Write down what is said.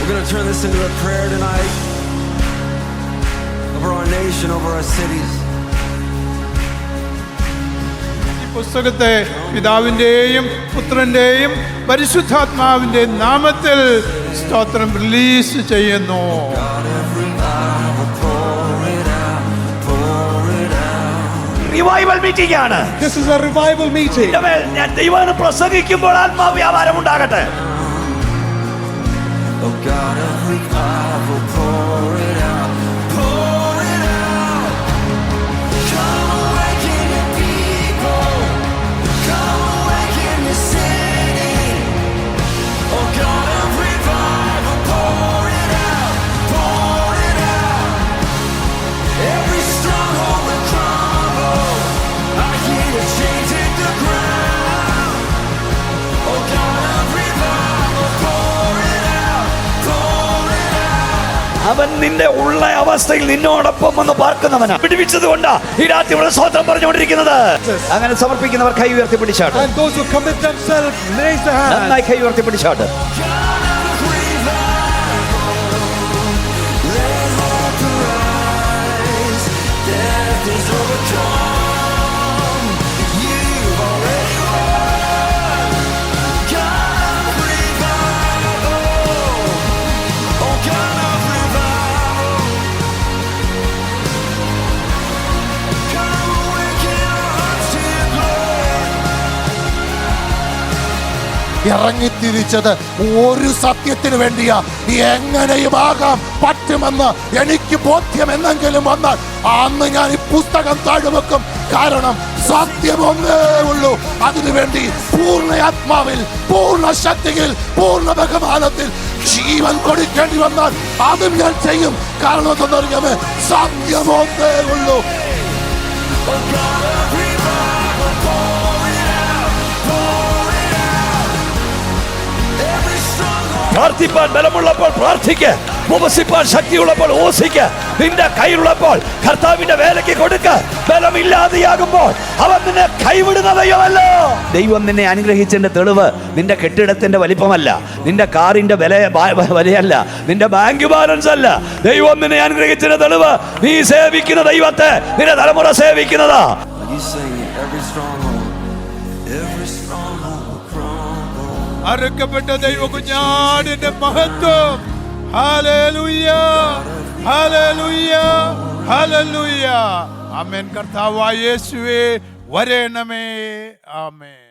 We're going to turn this into a prayer tonight over our nation, over our cities. പുസ്തകത്തെ പിതാവിൻ്റെയും പുത്രൻ്റെയും പരിശുദ്ധാത്മാവിൻ്റെയും നാമത്തിൽ സ്തോത്രം റിലീസ് ചെയ്യുന്നു. റിവൈവൽ മീറ്റിംഗ് ആണ്. This is a revival meeting. ഞാൻ ദൈവം പ്രസംഗിക്കുമ്പോൾ ആത്മാവ്യാപാരം ഉണ്ടാകട്ടെ. Oh God, every cloud will pour it out, pour it out. Come awaken your people, come awaken your city. Oh God, every revival, pour it out, pour it out. Every stronghold will crumble. I hear the chains hit the ground. Oh God, every revival, pour it out, pour it out. അവൻ നിന്റെ ഉള്ള അവസ്ഥയിൽ നിന്നോടൊപ്പം വന്ന് പാർക്കുന്നവനാ. പിടിപ്പിച്ചത് കൊണ്ടാ ഈ രാത്രി ഇവിടെ സ്വതന്ത്രം പറഞ്ഞുകൊണ്ടിരിക്കുന്നത്. അങ്ങനെ സമർപ്പിക്കുന്നവർ കൈ ഉയർത്തി പിടിച്ചാട്ടെ. And those who commit themselves, raise their hands. നന്നായി കൈ ഉയർത്തി പിടിച്ചാട്ടെ. ഇറങ്ങിത്തിരിച്ചത് ഒരു സത്യത്തിന് വേണ്ടിയാ. എങ്ങനെയും ആകാം പറ്റുമെന്ന് എനിക്ക് ബോധ്യം എന്നെങ്കിലും വന്നാൽ അന്ന് ഞാൻ ഈ പുസ്തകം താഴ്വെക്കും. കാരണം സത്യം ഒന്നേ ഉള്ളൂ. അതിനുവേണ്ടി പൂർണ്ണ ആത്മാവിൽ, പൂർണ്ണ ശക്തിയിൽ, പൂർണ്ണ ബഹുമാനത്തിൽ ജീവൻ കൊടുക്കേണ്ടി വന്നാൽ അതും ഞാൻ ചെയ്യും. കാരണം എന്തെന്നറിയാമേ, സത്യം ഒന്നേ ഉള്ളൂ. പ്രാർത്ഥിപ്പാൻ ബലമുള്ളപ്പോൾ പ്രാർത്ഥിക്ക്, ഉപസിപ്പാൻ ശക്തിയുള്ളപ്പോൾ ഉപസിക്ക്. നിന്റെ കയ്യിലുള്ളപ്പോൾ കർത്താവിന്റെ വേലയ്ക്ക് കൊടുക്ക. ബലമില്ലാതെയാകുമ്പോൾ അവൻ നിന്നെ കൈവിടുന്ന ദൈവമല്ലോ. ദൈവം നിന്നെ അനുഗ്രഹിച്ചതിന്റെ തെളിവ് നിന്റെ കെട്ടിടത്തിന്റെ വലിപ്പമല്ല, നിന്റെ കാറിന്റെ വിലയല്ല, നിന്റെ ബാങ്ക് ബാലൻസ് അല്ല. ദൈവം നിന്നെ അനുഗ്രഹിച്ചതിന്റെ തെളിവ് നീ സേവിക്കുന്ന ദൈവത്തെ നിന്റെ തലമുറ സേവിക്കുന്നതാ. അറുക്കപ്പെട്ട ദൈവ കുഞ്ഞാടിന്റെ മഹത്വം. Hallelujah, hallelujah, hallelujah. ആമേൻ. കർത്താവായ യേശുവേ വരേണമേ. ആമേൻ.